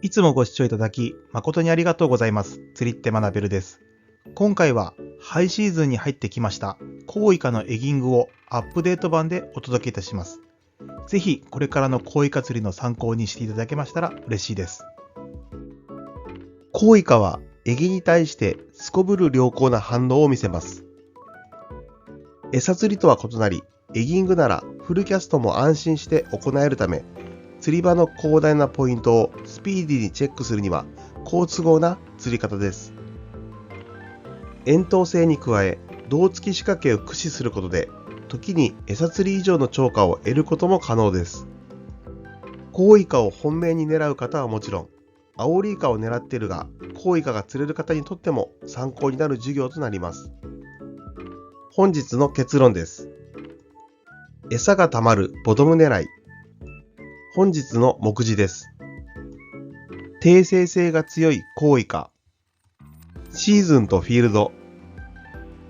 いつもご視聴いただき誠にありがとうございます。釣りって学べるです。今回はハイシーズンに入ってきましたコウイカのエギングをアップデート版でお届けいたします。ぜひこれからのコウイカ釣りの参考にしていただけましたら嬉しいです。コウイカはエギに対してすこぶる良好な反応を見せます。餌釣りとは異なり、エギングならフルキャストも安心して行えるため、釣り場の広大なポイントをスピーディーにチェックするには好都合な釣り方です。遠投性に加え、胴付き仕掛けを駆使することで、時に餌釣り以上の釣果を得ることも可能です。コウイカを本命に狙う方はもちろん、アオリイカを狙っているが、コウイカが釣れる方にとっても参考になる授業となります。本日の結論です。餌がたまるボトム狙い。本日の目次です。定性性が強いコウイカ。シーズンとフィールド。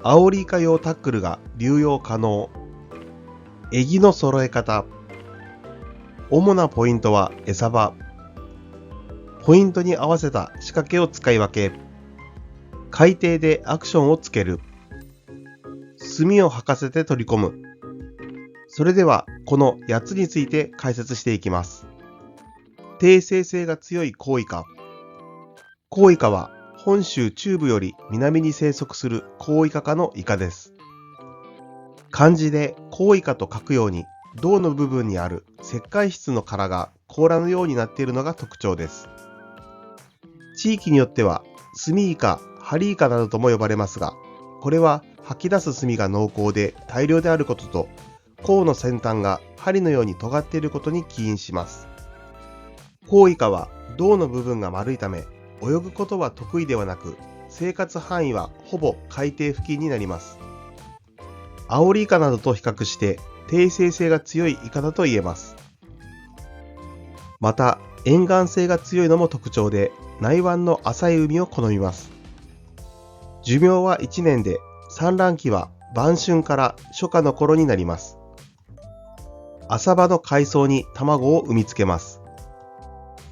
アオリイカ用タックルが流用可能。エギの揃え方。主なポイントは餌場。ポイントに合わせた仕掛けを使い分け。海底でアクションをつける。墨を吐かせて取り込む。それではこの8つについて解説していきます。定性性が強いコウイカ。コウイカは本州中部より南に生息するコウイカ科のイカです。漢字でコウイカと書くように胴の部分にある石灰質の殻が甲羅のようになっているのが特徴です。地域によっては墨イカ、ハリイカなどとも呼ばれますが、これは吐き出す墨が濃厚で大量であることと、甲の先端が針のように尖っていることに起因します。コウイカは胴の部分が丸いため、泳ぐことは得意ではなく、生活範囲はほぼ海底付近になります。アオリイカなどと比較して定性性が強いイカだと言えます。また、沿岸性が強いのも特徴で、内湾の浅い海を好みます。寿命は1年で、産卵期は晩春から初夏の頃になります。浅場の海藻に卵を産みつけます。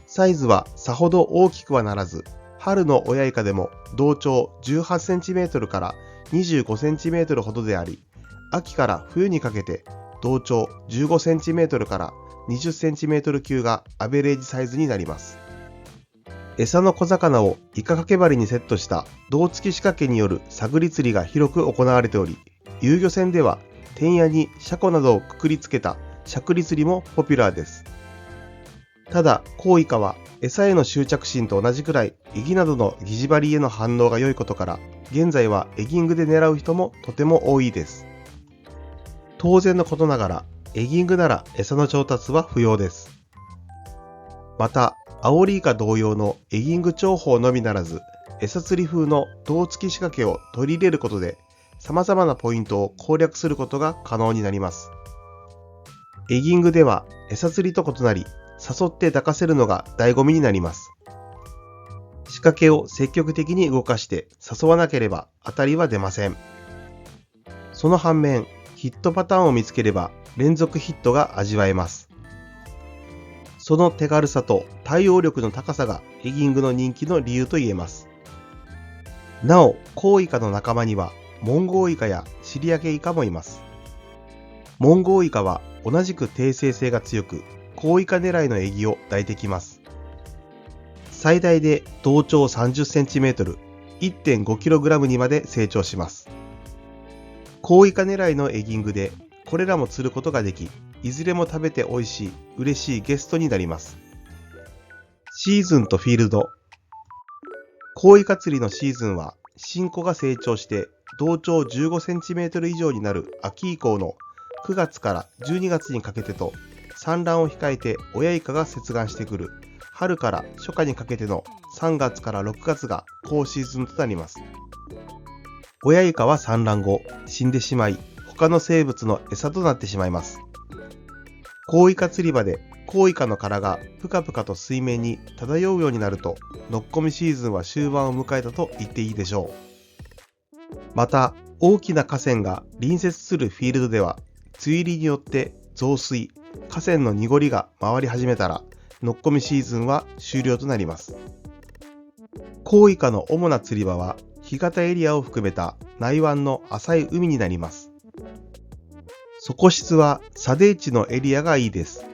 サイズはさほど大きくはならず、春の親イカでも同長 18cm から 25cm ほどであり、秋から冬にかけて同長 15cm から 20cm 級がアベレージサイズになります。餌の小魚をイカ掛け針にセットした胴付き仕掛けによる探り釣りが広く行われており、遊漁船では天矢にシャコなどをくくりつけたしゃくり釣りもポピュラーです。ただ、コウイカは餌への執着心と同じくらいエギなどの疑似針への反応が良いことから、現在はエギングで狙う人もとても多いです。当然のことながら、エギングなら餌の調達は不要です。また、アオリイカ同様のエギング重宝のみならず、餌釣り風の胴付き仕掛けを取り入れることで、様々なポイントを攻略することが可能になります。エギングでは餌釣りと異なり、誘って抱かせるのが醍醐味になります。仕掛けを積極的に動かして誘わなければ当たりは出ません。その反面、ヒットパターンを見つければ連続ヒットが味わえます。その手軽さと対応力の高さがエギングの人気の理由と言えます。なお、コウイカの仲間にはモンゴウイカやシリアケイカもいます。モンゴウイカは同じく定性性が強く、コウイカ狙いのエギを抱いてきます。最大で同長 30cm、1.5kg にまで成長します。コウイカ狙いのエギングでこれらも釣ることができ、いずれも食べて美味しい、嬉しいゲストになります。シーズンとフィールド。コウイカ釣りのシーズンは、新子が成長して同長 15cm 以上になる秋以降の9月から12月にかけてと、産卵を控えて親イカが接岸してくる春から初夏にかけての3月から6月が高シーズンとなります。親イカは産卵後死んでしまい、他の生物の餌となってしまいます。コウイカ釣り場でコウイカの殻がぷかぷかと水面に漂うようになると、ノッコミシーズンは終盤を迎えたと言っていいでしょう。また、大きな河川が隣接するフィールドでは、梅雨入りによって増水、河川の濁りが回り始めたら、ノッコミシーズンは終了となります。コウイカの主な釣り場は干潟エリアを含めた内湾の浅い海になります。底質は砂泥地のエリアがいいです。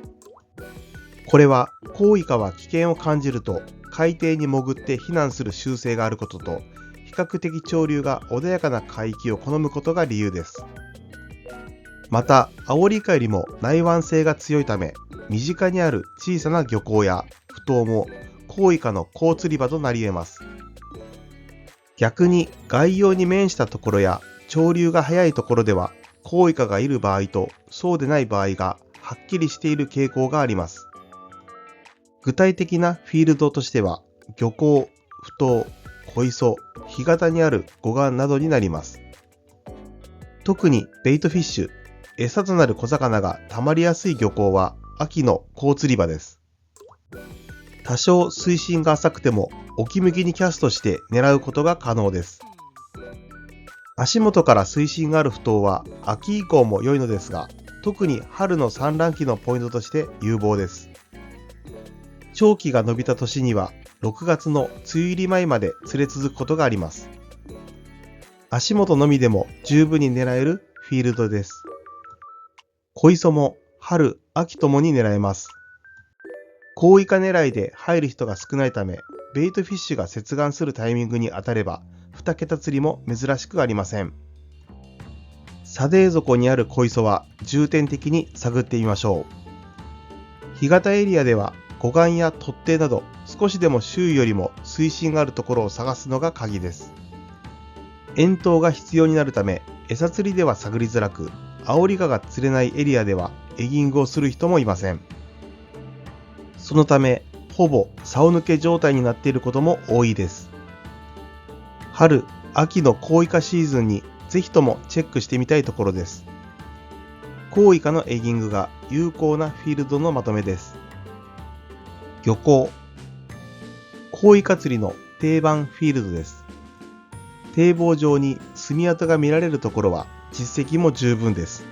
これはコウイカは危険を感じると海底に潜って避難する習性があることと、比較的潮流が穏やかな海域を好むことが理由です。また、アオリイカよりも内湾性が強いため、身近にある小さな漁港や埠頭もコウイカの好釣り場となり得ます。逆に外洋に面したところや潮流が速いところでは、コウイカがいる場合とそうでない場合がはっきりしている傾向があります。具体的なフィールドとしては、漁港、埠頭、小磯、干潟にある護岸などになります。特にベイトフィッシュ、餌となる小魚が溜まりやすい漁港は秋の好釣り場です。多少水深が浅くても沖向きにキャストして狙うことが可能です。足元から水深がある埠頭は秋以降も良いのですが、特に春の産卵期のポイントとして有望です。長期が伸びた年には6月の梅雨入り前まで釣れ続くことがあります。足元のみでも十分に狙えるフィールドです。小磯も春、秋ともに狙えます。コウイカ狙いで入る人が少ないため、ベイトフィッシュが接岸するタイミングに当たれば、2桁釣りも珍しくありません。砂泥底にある小磯は重点的に探ってみましょう。干潟エリアでは護岸や突堤など少しでも周囲よりも水深があるところを探すのが鍵です。遠投が必要になるため、餌釣りでは探りづらく、アオリイカが釣れないエリアではエギングをする人もいません。そのため、ほぼ竿抜け状態になっていることも多いです。春、秋のコウイカシーズンにぜひともチェックしてみたいところです。コウイカのエギングが有効なフィールドのまとめです。漁港。コウイカ釣りの定番フィールドです。堤防上に墨跡が見られるところは実績も十分です。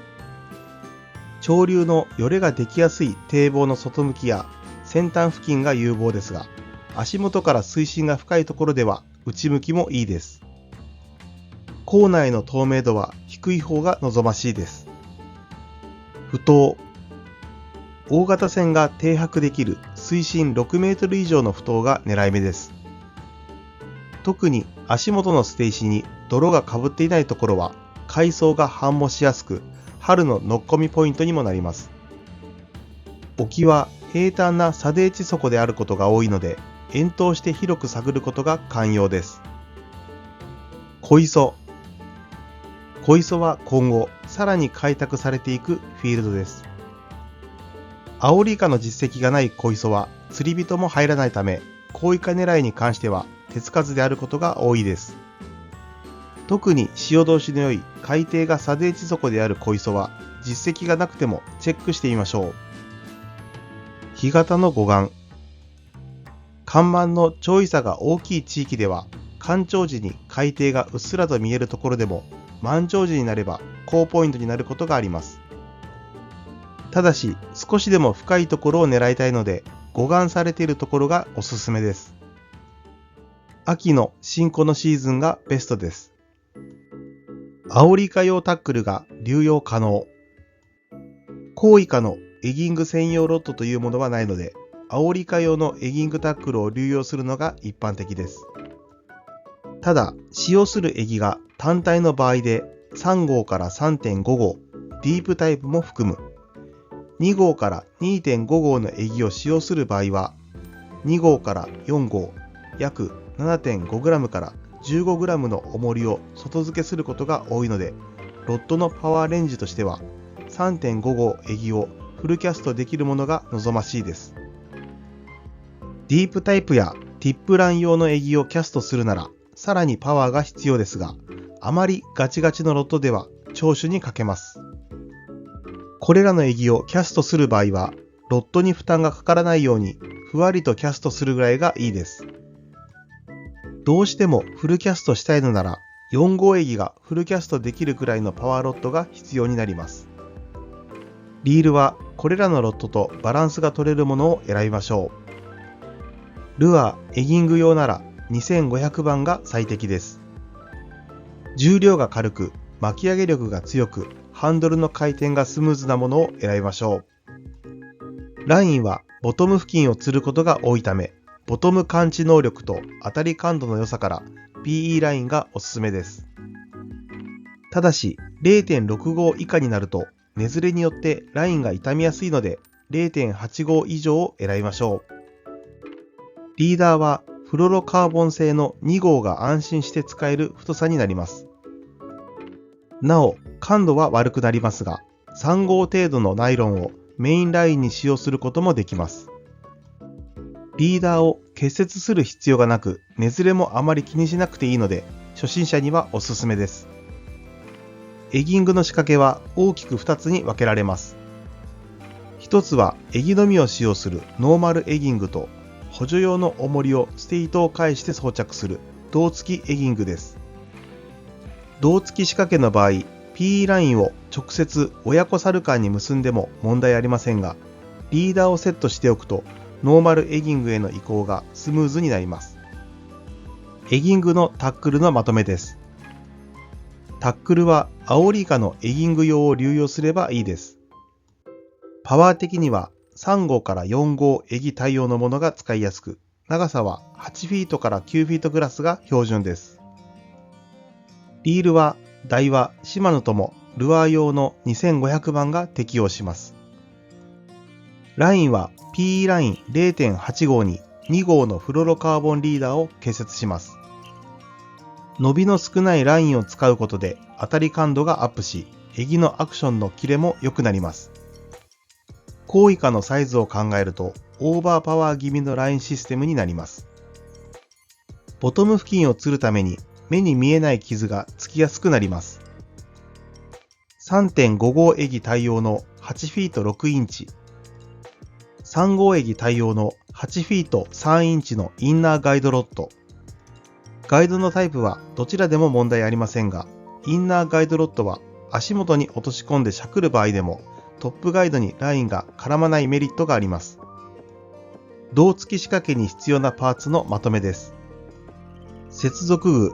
潮流のよれができやすい堤防の外向きや先端付近が有望ですが、足元から水深が深いところでは内向きもいいです。港内の透明度は低い方が望ましいです。埠頭。大型船が停泊できる水深6メートル以上の埠頭が狙い目です。特に足元の捨て石に泥がかぶっていないところは海藻が繁茂しやすく、春の乗っ込みポイントにもなります。沖は平坦な砂泥地底であることが多いので、遠投して広く探ることが肝要です。小磯。小磯は今後さらに開拓されていくフィールドです。アオリイカの実績がない小磯は釣り人も入らないため、コウイカ狙いに関しては手つかずであることが多いです。特に潮通しの良い海底が砂泥地底である小磯は実績がなくてもチェックしてみましょう。干潟の護岸。干満の潮位差が大きい地域では、干潮時に海底がうっすらと見えるところでも満潮時になれば高ポイントになることがあります。ただし少しでも深いところを狙いたいので、護岸されているところがおすすめです。秋の新子のシーズンがベストです。アオリイカ用タックルが流用可能。コウイカのエギング専用ロッドというものはないので、アオリイカ用のエギングタックルを流用するのが一般的です。ただ、使用するエギが単体の場合で3号から 3.5 号、ディープタイプも含む。2号から 2.5 号のエギを使用する場合は、2号から4号、約 7.5g から 15g の重りを外付けすることが多いので、ロッドのパワーレンジとしては 3.5 号エギをフルキャストできるものが望ましいです。ディープタイプやティップラン用のエギをキャストするならさらにパワーが必要ですが、あまりガチガチのロッドでは長手にかけます。これらのエギをキャストする場合は、ロッドに負担がかからないようにふわりとキャストするぐらいがいいです。どうしてもフルキャストしたいのなら、4号エギがフルキャストできるくらいのパワーロッドが必要になります。リールはこれらのロットとバランスが取れるものを選びましょう。ルアー、エギング用なら2500番が最適です。重量が軽く、巻き上げ力が強く、ハンドルの回転がスムーズなものを選びましょう。ラインはボトム付近を釣ることが多いため、ボトム感知能力と当たり感度の良さから PE ラインがおすすめです。ただし 0.65 以下になると根ずれによってラインが傷みやすいので 0.85 以上を選びましょう。リーダーはフロロカーボン製の2号が安心して使える太さになります。なお感度は悪くなりますが、3号程度のナイロンをメインラインに使用することもできます。リーダーを結節する必要がなく、根ずれもあまり気にしなくていいので、初心者にはおすすめです。エギングの仕掛けは大きく2つに分けられます。1つはエギのみを使用するノーマルエギングと、補助用の重りをステイトを介して装着する胴付きエギングです。胴付き仕掛けの場合、PE ラインを直接親子サルカンに結んでも問題ありませんが、リーダーをセットしておくと、ノーマルエギングへの移行がスムーズになります。エギングのタックルのまとめです。タックルはアオリイカのエギング用を流用すればいいです。パワー的には3号から4号エギ対応のものが使いやすく、長さは8フィートから9フィートクラスが標準です。リールはダイワ、シマノともルアー用の2500番が適用します。ラインは PE ライン 0.8 号に2号のフロロカーボンリーダーを結節します。伸びの少ないラインを使うことで当たり感度がアップし、エギのアクションのキレも良くなります。コウイカのサイズを考えるとオーバーパワー気味のラインシステムになります。ボトム付近を釣るために目に見えない傷がつきやすくなります。3.5 号エギ対応の8フィート6インチ、3号エギ対応の8フィート3インチのインナーガイドロッド。ガイドのタイプはどちらでも問題ありませんが、インナーガイドロッドは足元に落とし込んでしゃくる場合でもトップガイドにラインが絡まないメリットがあります。胴付き仕掛けに必要なパーツのまとめです。接続具、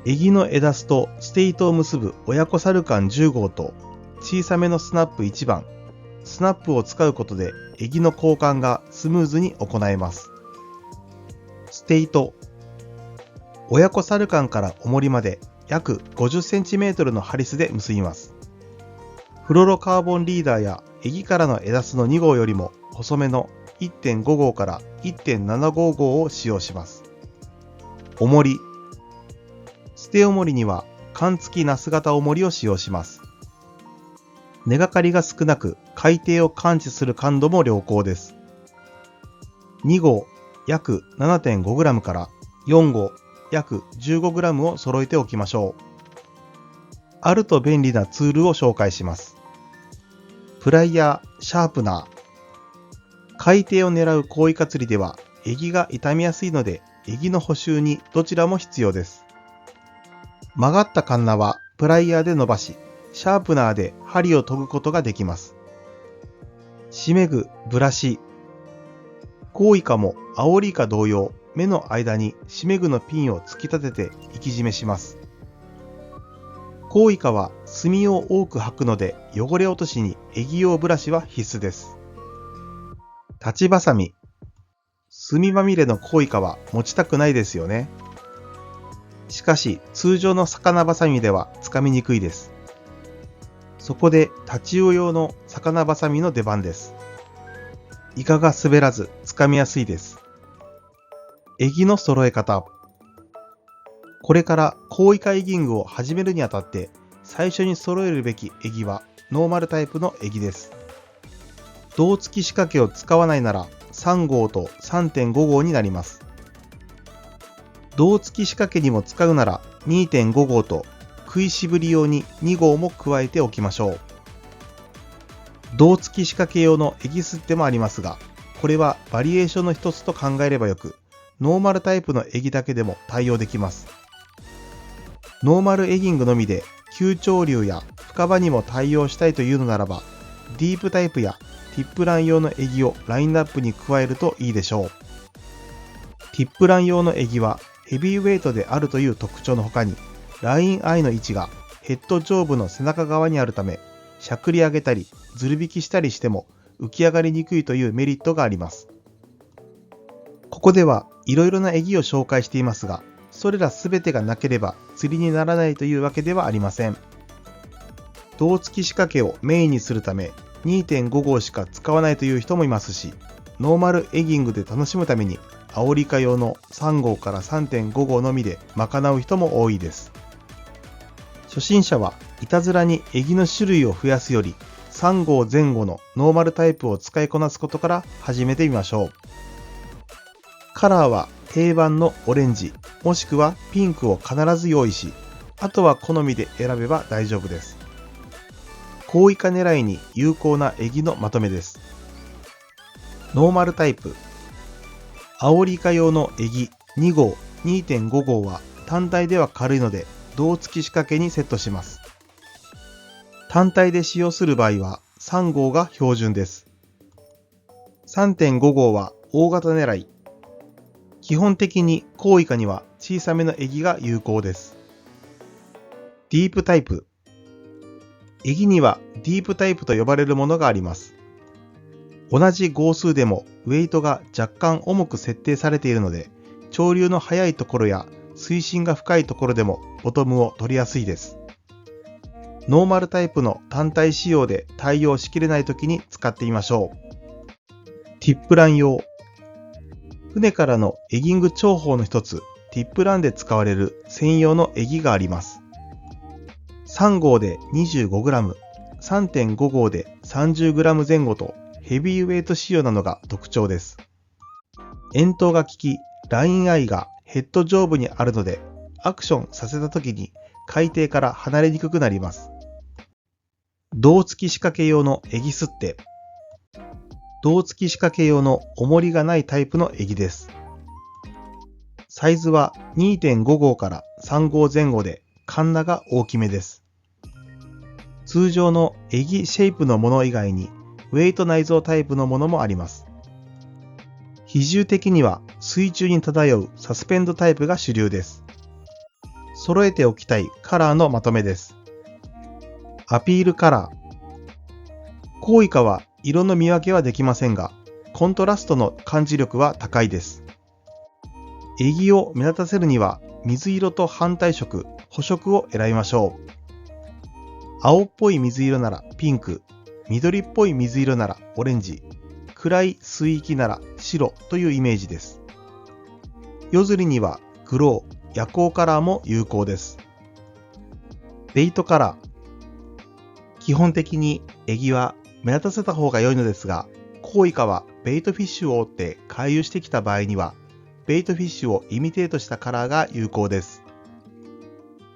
エギの枝スとステイトを結ぶ親子サルカン10号と小さめのスナップ1番、スナップを使うことでエギの交換がスムーズに行えます。ステイト、親子サルカンから重りまで約 50cm のハリスで結びます。フロロカーボンリーダーやエギからの枝スの2号よりも細めの 1.5 号から 1.75 号を使用します。重り、捨て重りには缶付きナス型重りを使用します。根がかりが少なく海底を感知する感度も良好です。2号約 7.5g から4号約 15g を揃えておきましょう。あると便利なツールを紹介します。プライヤー、シャープナー。海底を狙うコウイカ釣りではエギが傷みやすいのでエギの補修にどちらも必要です。曲がったカンナはプライヤーで伸ばし、シャープナーで針を研ぐことができます。締め具、ブラシ。コウイカもアオリイカ同様、目の間に締め具のピンを突き立てて生き締めします。コウイカは墨を多く吐くので汚れ落としにエギ用ブラシは必須です。立ちバサミ。墨まみれのコウイカは持ちたくないですよね。しかし通常の魚バサミではつかみにくいです。そこで太刀魚用の魚バサミの出番です。イカが滑らずつかみやすいです。エギの揃え方。これからコウイカエギングを始めるにあたって最初に揃えるべきエギはノーマルタイプのエギです。胴付き仕掛けを使わないなら3号と 3.5 号になります。胴付き仕掛けにも使うなら 2.5 号と食いしぶり用に2号も加えておきましょう。胴付き仕掛け用のエギスッテもありますが、これはバリエーションの一つと考えればよく、ノーマルタイプのエギだけでも対応できます。ノーマルエギングのみで急潮流や深場にも対応したいというのならば、ディープタイプやティップラン用のエギをラインナップに加えるといいでしょう。ティップラン用のエギはヘビーウェイトであるという特徴の他に、ラインアイの位置がヘッド上部の背中側にあるため、しゃくり上げたりずる引きしたりしても浮き上がりにくいというメリットがあります。ここではいろいろなエギを紹介していますが、それらすべてがなければ釣りにならないというわけではありません。胴付き仕掛けをメインにするため 2.5 号しか使わないという人もいますし、ノーマルエギングで楽しむためにアオリイカ用の3号から 3.5 号のみで賄う人も多いです。初心者はいたずらにエギの種類を増やすより3号前後のノーマルタイプを使いこなすことから始めてみましょう。カラーは定番のオレンジもしくはピンクを必ず用意し、あとは好みで選べば大丈夫です。コウイカ狙いに有効なエギのまとめです。ノーマルタイプ。アオリイカ用のエギ2号、2.5 号は単体では軽いので胴付き仕掛けにセットします。単体で使用する場合は3号が標準です。3.5 号は大型狙い。基本的にコウイカには小さめのエギが有効です。ディープタイプ。エギにはディープタイプと呼ばれるものがあります。同じ号数でもウェイトが若干重く設定されているので、潮流の速いところや水深が深いところでもボトムを取りやすいです。ノーマルタイプの単体使用で対応しきれないときに使ってみましょう。ティップラン用。船からのエギング重宝の一つ、ティップランで使われる専用のエギがあります。3号で 25g、3.5 号で 30g 前後とヘビーウェイト仕様なのが特徴です。円筒が効き、ラインアイがヘッド上部にあるので、アクションさせた時に海底から離れにくくなります。胴付き仕掛け用のエギスッテ。胴付き仕掛け用の重りがないタイプのエギです。サイズは 2.5 号から3号前後でカンナが大きめです。通常のエギシェイプのもの以外にウェイト内蔵タイプのものもあります。比重的には水中に漂うサスペンドタイプが主流です。揃えておきたいカラーのまとめです。アピールカラー。コウイカは色の見分けはできませんが、コントラストの感知力は高いです。エギを目立たせるには水色と反対色、補色を選びましょう。青っぽい水色ならピンク、緑っぽい水色ならオレンジ、暗い水域なら白というイメージです。夜釣りにはグロー、夜光カラーも有効です。ベイトカラー。基本的にエギは目立たせた方が良いのですが、コウイカはベイトフィッシュを追って回遊してきた場合には、ベイトフィッシュをイミテートしたカラーが有効です。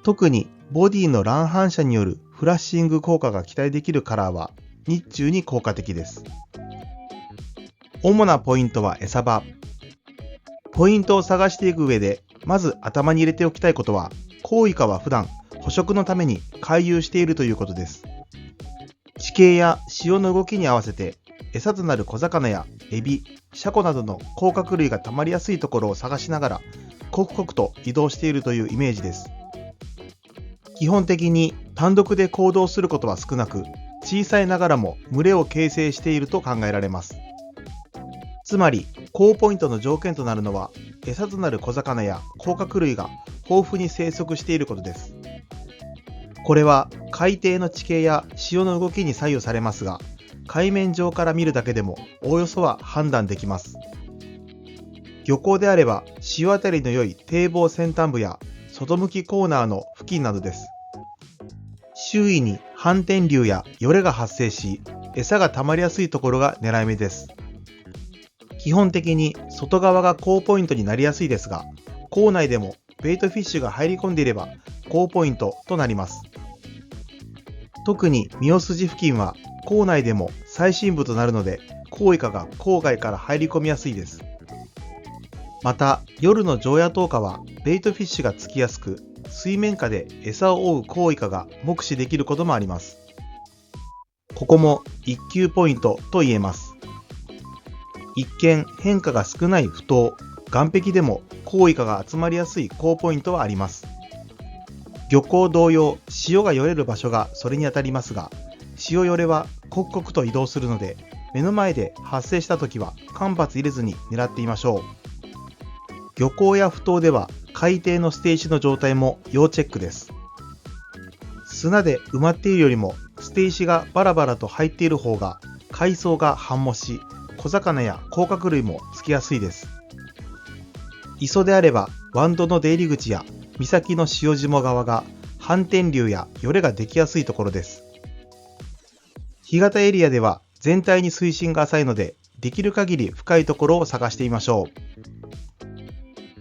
特にボディの乱反射によるフラッシング効果が期待できるカラーは日中に効果的です。主なポイントは餌場。ポイントを探していく上で、まず頭に入れておきたいことは、コウイカは普段捕食のために回遊しているということです。地形や潮の動きに合わせて餌となる小魚やエビ、シャコなどの甲殻類がたまりやすいところを探しながら刻々と移動しているというイメージです。基本的に単独で行動することは少なく、小さいながらも群れを形成していると考えられます。つまり高ポイントの条件となるのは、餌となる小魚や甲殻類が豊富に生息していることです。これは海底の地形や潮の動きに左右されますが、海面上から見るだけでもおおよそは判断できます。漁港であれば潮当たりの良い堤防先端部や外向きコーナーの付近などです。周囲に反転流やよれが発生し、餌が溜まりやすいところが狙い目です。基本的に外側が高ポイントになりやすいですが、港内でもベイトフィッシュが入り込んでいれば高ポイントとなります。特にミオ筋付近は港内でも最深部となるので、コウイカが郊外から入り込みやすいです。また夜の常夜灯下はベイトフィッシュがつきやすく、水面下で餌を追うコウイカが目視できることもあります。ここも一級ポイントと言えます。一見変化が少ない埠頭、岸壁でもコウイカが集まりやすい高ポイントはあります。漁港同様、潮がよれる場所がそれにあたりますが、潮よれは刻々と移動するので、目の前で発生した時は間髪入れずに狙ってみましょう。漁港や埠頭では海底の捨て石の状態も要チェックです。砂で埋まっているよりも捨て石がバラバラと入っている方が海藻が繁茂し、小魚や甲殻類もつきやすいです。磯であれば湾道の出入り口や岬の塩霜側が反転流やよれができやすいところです。干潟エリアでは全体に水深が浅いので、できる限り深いところを探してみましょ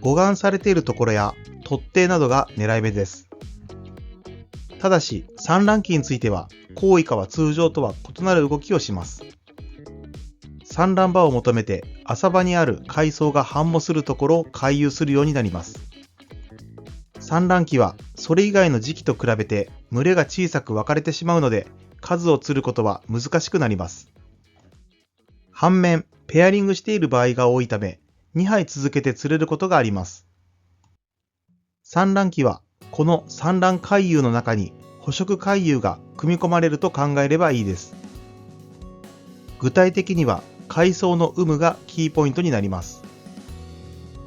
う。護岸されているところや突堤などが狙い目です。ただし産卵期についてはコウイカは通常とは異なる動きをします。産卵場を求めて浅場にある海藻が繁茂するところを回遊するようになります。産卵期はそれ以外の時期と比べて群れが小さく分かれてしまうので、数を釣ることは難しくなります。反面、ペアリングしている場合が多いため、2杯続けて釣れることがあります。産卵期はこの産卵回遊の中に捕食回遊が組み込まれると考えればいいです。具体的には海藻の有無がキーポイントになります。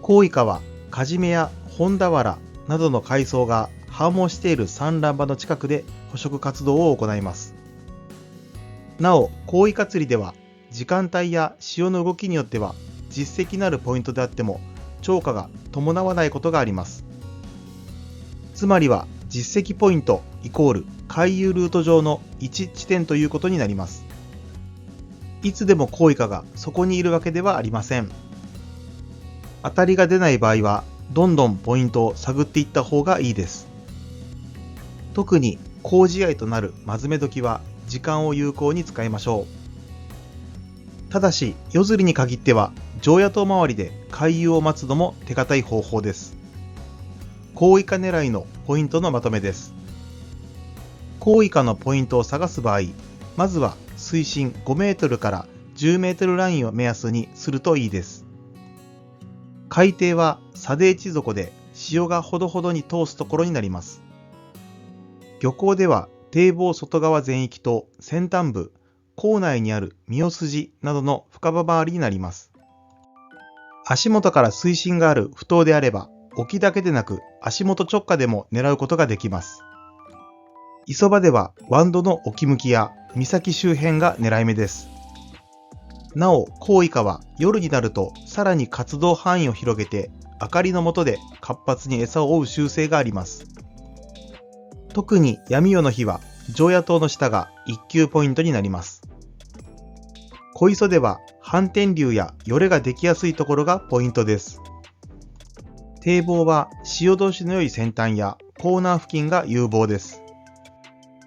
コウイカはカジメやホンダワラなどの海藻が繁茂している産卵場の近くで捕食活動を行います。なお、コウイカ釣りでは時間帯や潮の動きによっては実績のあるポイントであっても釣果が伴わないことがあります。つまりは実績ポイントイコール回遊ルート上の1地点ということになります。いつでもコウイカがそこにいるわけではありません。当たりが出ない場合はどんどんポイントを探っていった方がいいです。特に好試合となるマズメ時は時間を有効に使いましょう。ただし夜釣りに限っては常夜灯周りで回遊を待つのも手堅い方法です。コウイカ狙いのポイントのまとめです。コウイカのポイントを探す場合、まずは水深5メートルから10メートルラインを目安にするといいです。海底は砂泥地底で潮がほどほどに通すところになります。漁港では堤防外側全域と先端部、港内にある三代筋などの深場周りになります。足元から水深がある埠頭であれば、沖だけでなく足元直下でも狙うことができます。磯場では湾道の沖向きや岬周辺が狙い目です。なお、コウイカは夜になるとさらに活動範囲を広げて明かりの下で活発に餌を追う習性があります。特に闇夜の日は常夜灯の下が一級ポイントになります。小磯では反転流やよれができやすいところがポイントです。堤防は潮通しの良い先端やコーナー付近が有望です。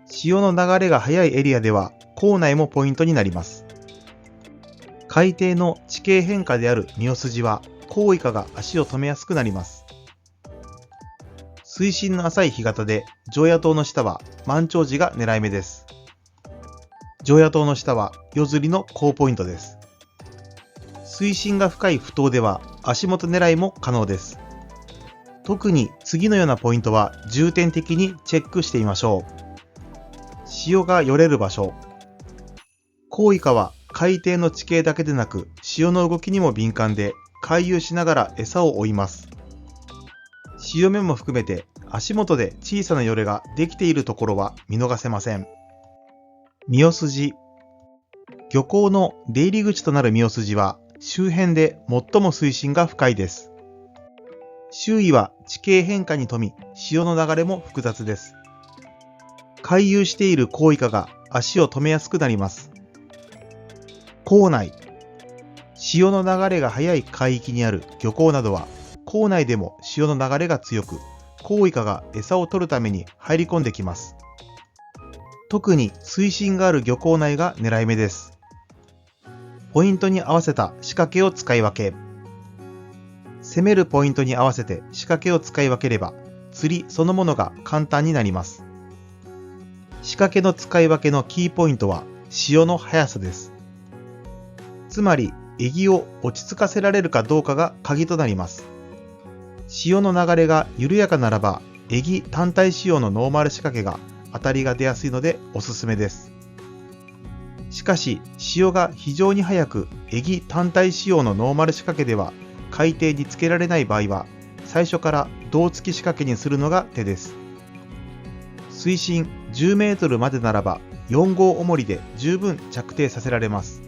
潮の流れが速いエリアでは港内もポイントになります。海底の地形変化である三代筋はコウイカが足を止めやすくなります。水深の浅い干潟で常夜灯の下は満潮時が狙い目です。常夜灯の下は夜釣りの高ポイントです。水深が深い埠頭では足元狙いも可能です。特に次のようなポイントは重点的にチェックしてみましょう。潮がよれる場所。コウイカは海底の地形だけでなく潮の動きにも敏感で回遊しながら餌を追います。潮目も含めて足元で小さなよれができているところは見逃せません。三代筋。漁港の出入り口となる三代筋は周辺で最も水深が深いです。周囲は地形変化に富み、潮の流れも複雑です。回遊しているコウイカが足を止めやすくなります。港内。潮の流れが速い海域にある漁港などは、港内でも潮の流れが強く、コウイカが餌を取るために入り込んできます。特に水深がある漁港内が狙い目です。ポイントに合わせた仕掛けを使い分け。攻めるポイントに合わせて仕掛けを使い分ければ、釣りそのものが簡単になります。仕掛けの使い分けのキーポイントは、潮の速さです。つまり、エギを落ち着かせられるかどうかが鍵となります。潮の流れが緩やかならば、エギ単体仕様のノーマル仕掛けが当たりが出やすいのでおすすめです。しかし、潮が非常に速く、エギ単体仕様のノーマル仕掛けでは海底につけられない場合は、最初から胴付き仕掛けにするのが手です。水深10メートルまでならば、4号重りで十分着底させられます。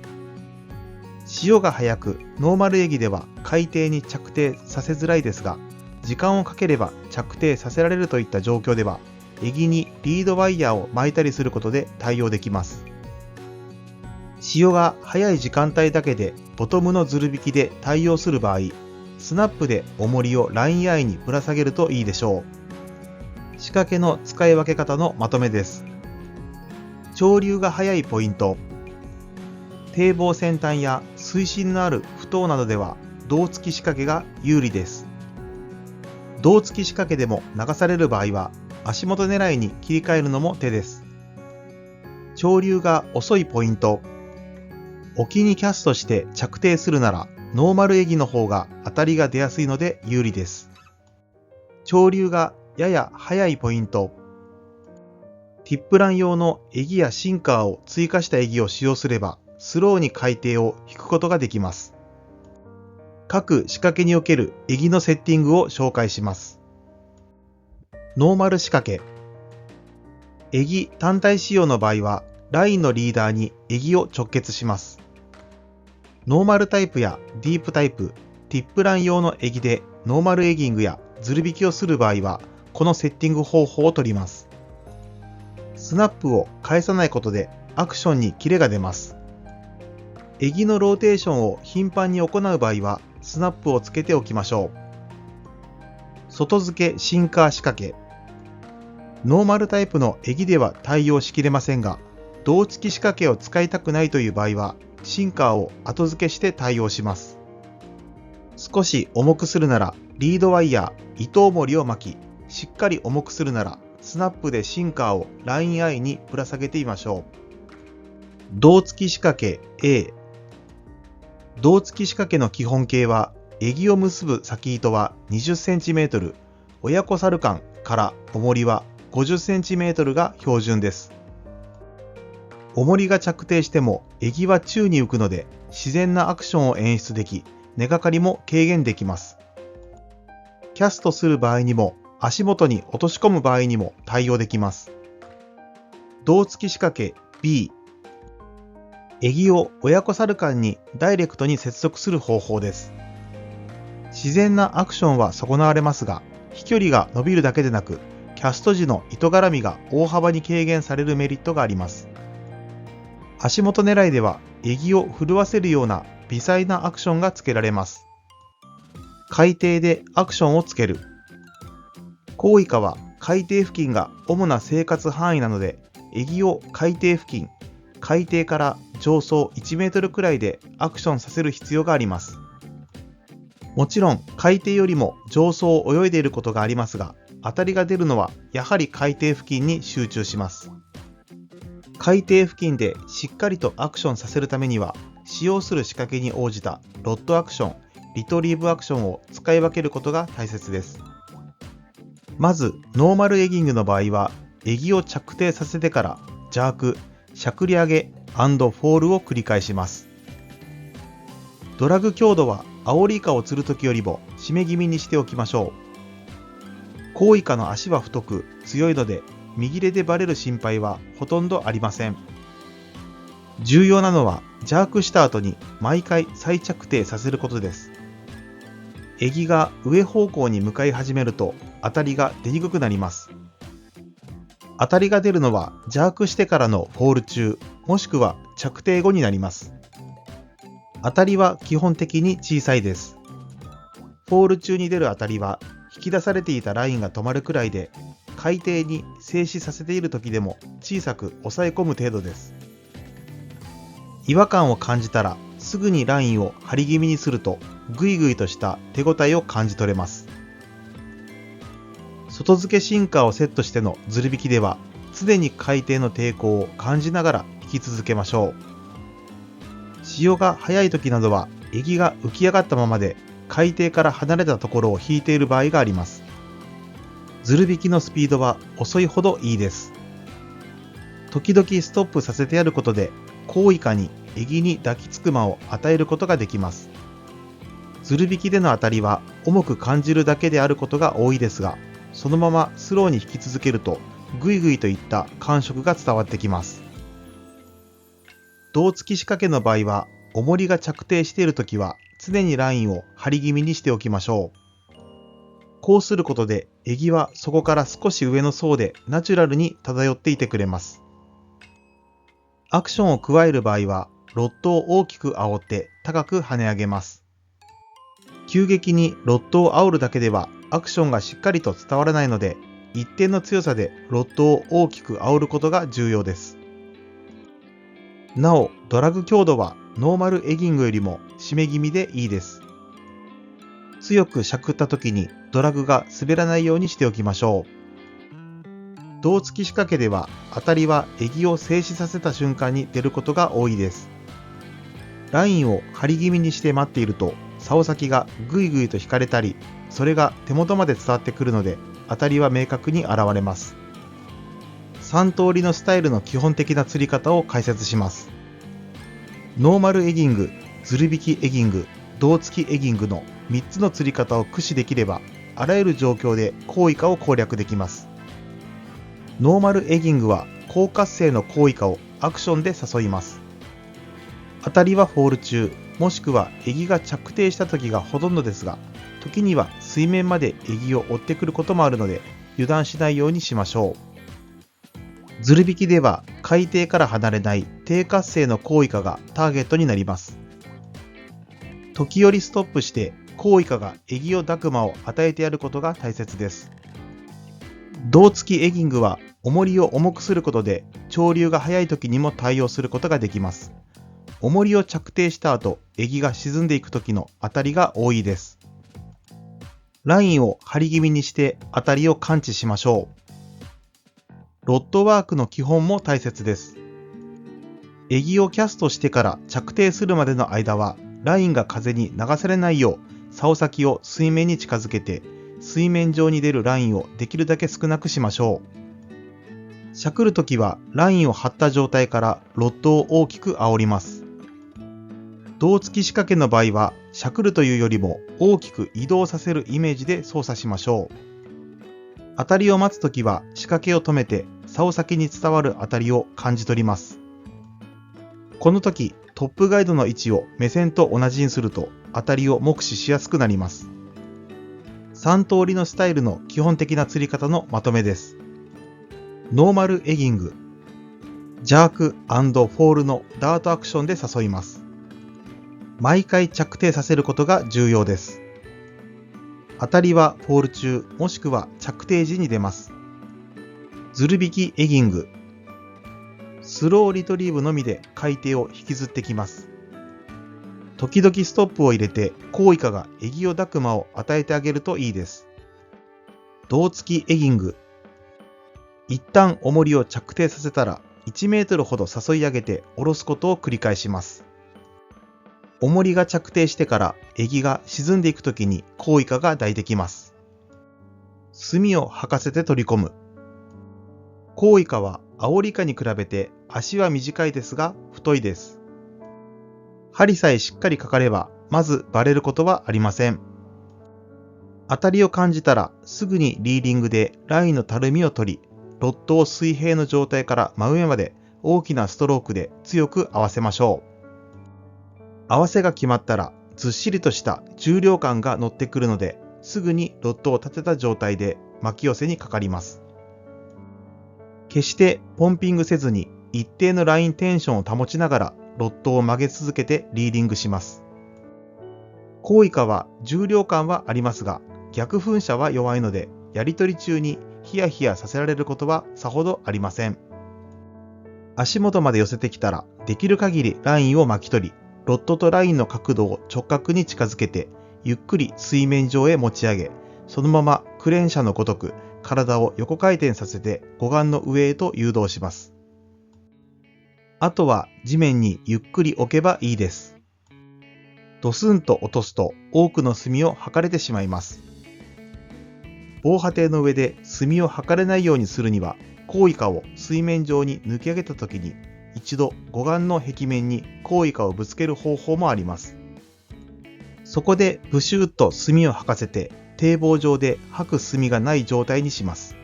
潮が速く、ノーマルエギでは海底に着底させづらいですが、時間をかければ着底させられるといった状況では、エギにリードワイヤーを巻いたりすることで対応できます。潮が速い時間帯だけでボトムのズル引きで対応する場合、スナップで重りをラインアイにぶら下げるといいでしょう。仕掛けの使い分け方のまとめです。潮流が速いポイント。堤防先端や水深のある埠頭などでは胴付き仕掛けが有利です。胴付き仕掛けでも流される場合は足元狙いに切り替えるのも手です。潮流が遅いポイント。沖にキャストして着底するならノーマルエギの方が当たりが出やすいので有利です。潮流がやや速いポイント。ティップラン用のエギやシンカーを追加したエギを使用すればスローに海底を引くことができます。各仕掛けにおけるエギのセッティングを紹介します。ノーマル仕掛け。エギ単体仕様の場合はラインのリーダーにエギを直結します。ノーマルタイプやディープタイプ、ティップラン用のエギでノーマルエギングやズル引きをする場合は、このセッティング方法を取ります。スナップを返さないことでアクションにキレが出ます。エギのローテーションを頻繁に行う場合は、スナップをつけておきましょう。外付けシンカー仕掛け。ノーマルタイプのエギでは対応しきれませんが、胴付き仕掛けを使いたくないという場合は、シンカーを後付けして対応します。少し重くするならリードワイヤー、糸重りを巻き、しっかり重くするならスナップでシンカーをラインアイにぶら下げてみましょう。胴付き仕掛け A。胴付き仕掛けの基本形は、エギを結ぶ先糸は 20cm、親子サルカンから重りは 50cm が標準です。重りが着底してもエギは宙に浮くので自然なアクションを演出でき、根がかりも軽減できます。キャストする場合にも足元に落とし込む場合にも対応できます。胴付き仕掛け B。エギを親子サルカンにダイレクトに接続する方法です。自然なアクションは損なわれますが、飛距離が伸びるだけでなく、キャスト時の糸絡みが大幅に軽減されるメリットがあります。足元狙いでは、エギを震わせるような微細なアクションがつけられます。海底でアクションをつける。コウイカは海底付近が主な生活範囲なので、エギを海底付近、海底から上層1メートルくらいでアクションさせる必要があります。もちろん海底よりも上層を泳いでいることがありますが、当たりが出るのはやはり海底付近に集中します。海底付近でしっかりとアクションさせるためには、使用する仕掛けに応じたロッドアクション、リトリーブアクションを使い分けることが大切です。まず、ノーマルエギングの場合は、エギを着底させてからジャーク、しゃくり上げ&フォールを繰り返します。ドラグ強度はアオリイカを釣るときよりも締め気味にしておきましょう。コウイカの足は太く強いので、右手でバレる心配はほとんどありません。重要なのはジャークした後に毎回再着底させることです。エギが上方向に向かい始めると当たりが出にくくなります。当たりが出るのはジャークしてからのフォール中、もしくは着底後になります。当たりは基本的に小さいです。フォール中に出る当たりは引き出されていたラインが止まるくらいで、海底に静止させている時でも小さく抑え込む程度です。違和感を感じたらすぐにラインを張り気味にするとグイグイとした手応えを感じ取れます。外付けシンカーをセットしてのズル引きでは常に海底の抵抗を感じながら引引き続けましょう。潮が速い時などはエギが浮き上がったままで海底から離れたところを引いている場合があります。ズル引きのスピードは遅いほどいいです。時々ストップさせてやることでコウイカにエギに抱きつく間を与えることができます。ズル引きでの当たりは重く感じるだけであることが多いですが、そのままスローに引き続けるとグイグイといった感触が伝わってきます。胴付き仕掛けの場合は重りが着底しているときは常にラインを張り気味にしておきましょう。こうすることでエギはそこから少し上の層でナチュラルに漂っていてくれます。アクションを加える場合はロッドを大きく煽って高く跳ね上げます。急激にロッドを煽るだけではアクションがしっかりと伝わらないので、一定の強さでロッドを大きく煽ることが重要です。なお、ドラグ強度はノーマルエギングよりも締め気味でいいです。強くしゃくった時にドラグが滑らないようにしておきましょう。胴付き仕掛けでは当たりはエギを静止させた瞬間に出ることが多いです。ラインを張り気味にして待っていると竿先がぐいぐいと引かれたり、それが手元まで伝わってくるので当たりは明確に現れます。3通りのスタイルの基本的な釣り方を解説します。ノーマルエギング、ズル引きエギング、胴付きエギングの3つの釣り方を駆使できれば、あらゆる状況でコウイカを攻略できます。ノーマルエギングは高活性のコウイカをアクションで誘います。当たりはフォール中、もしくはエギが着底した時がほとんどですが、時には水面までエギを追ってくることもあるので、油断しないようにしましょう。ズル引きでは海底から離れない低活性のコウイカがターゲットになります。時折ストップしてコウイカがエギを抱く間を与えてやることが大切です。胴付きエギングは重りを重くすることで潮流が速い時にも対応することができます。重りを着底した後、エギが沈んでいく時の当たりが多いです。ラインを張り気味にして当たりを感知しましょう。ロッドワークの基本も大切です。エギをキャストしてから着底するまでの間は、ラインが風に流されないよう、竿先を水面に近づけて、水面上に出るラインをできるだけ少なくしましょう。しゃくるときはラインを張った状態からロッドを大きく煽ります。胴付き仕掛けの場合は、しゃくるというよりも大きく移動させるイメージで操作しましょう。当たりを待つときは仕掛けを止めて竿先に伝わる当たりを感じ取ります。この時、トップガイドの位置を目線と同じにすると当たりを目視しやすくなります。3通りのスタイルの基本的な釣り方のまとめです。ノーマルエギング、ジャーク&フォールのダートアクションで誘います。毎回着底させることが重要です。当たりはフォール中もしくは着底時に出ます。ズル引きエギング、スローリトリーブのみで海底を引きずってきます。時々ストップを入れてコウイカがエギを抱く間を与えてあげるといいです。胴付きエギング、一旦重りを着底させたら1メートルほど誘い上げて下ろすことを繰り返します。重りが着底してからエギが沈んでいくときにコウイカが抱いてきます。墨を吐かせて取り込む。コウイカはアオリイカに比べて足は短いですが太いです。針さえしっかりかかればまずバレることはありません。当たりを感じたらすぐにリーディングでラインのたるみを取り、ロッドを水平の状態から真上まで大きなストロークで強く合わせましょう。合わせが決まったらずっしりとした重量感が乗ってくるので、すぐにロッドを立てた状態で巻き寄せにかかります。決してポンピングせずに一定のラインテンションを保ちながらロッドを曲げ続けてリーディングします。コウイカは重量感はありますが、逆噴射は弱いので、やり取り中にヒヤヒヤさせられることはさほどありません。足元まで寄せてきたら、できる限りラインを巻き取り、ロッドとラインの角度を直角に近づけて、ゆっくり水面上へ持ち上げ、そのままクレーン車のごとく体を横回転させて護岸の上へと誘導します。あとは地面にゆっくり置けばいいです。ドスンと落とすと多くの炭を剥かれてしまいます。防波堤の上で炭を剥かれないようにするには、コウイカを水面上に抜き上げたときに、一度護岸の壁面にコウイカをぶつける方法もあります。そこでブシューッと炭を吐かせて、堤防上で吐く炭がない状態にします。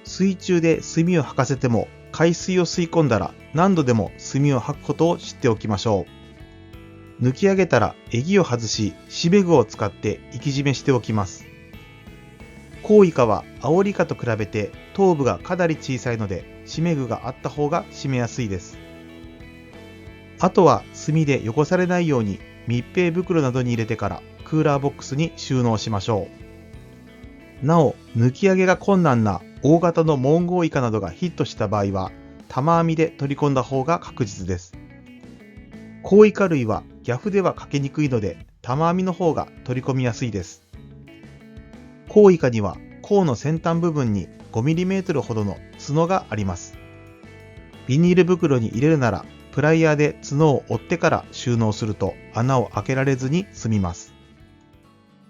水中で炭を吐かせても、海水を吸い込んだら何度でも炭を吐くことを知っておきましょう。抜き上げたらエギを外し、しめ具を使って生き締めしておきます。コウイカはアオリイカと比べて頭部がかなり小さいので、しめ具があった方が締めやすいです。あとは炭で汚されないように密閉袋などに入れてからクーラーボックスに収納しましょう。なお、抜き上げが困難な大型のモンゴウイカなどがヒットした場合は、玉網で取り込んだ方が確実です。コウイカ類はギャフではかけにくいので、玉網の方が取り込みやすいです。コウイカには甲の先端部分に 5mm ほどの角があります。ビニール袋に入れるなら、プライヤーで角を折ってから収納すると穴を開けられずに済みます。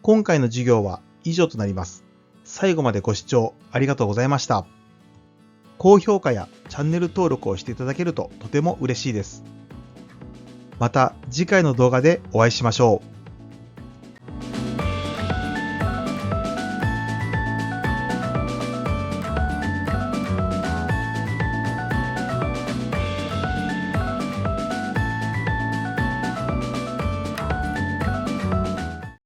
今回の授業は以上となります。最後までご視聴ありがとうございました。高評価やチャンネル登録をしていただけるととても嬉しいです。また次回の動画でお会いしましょう。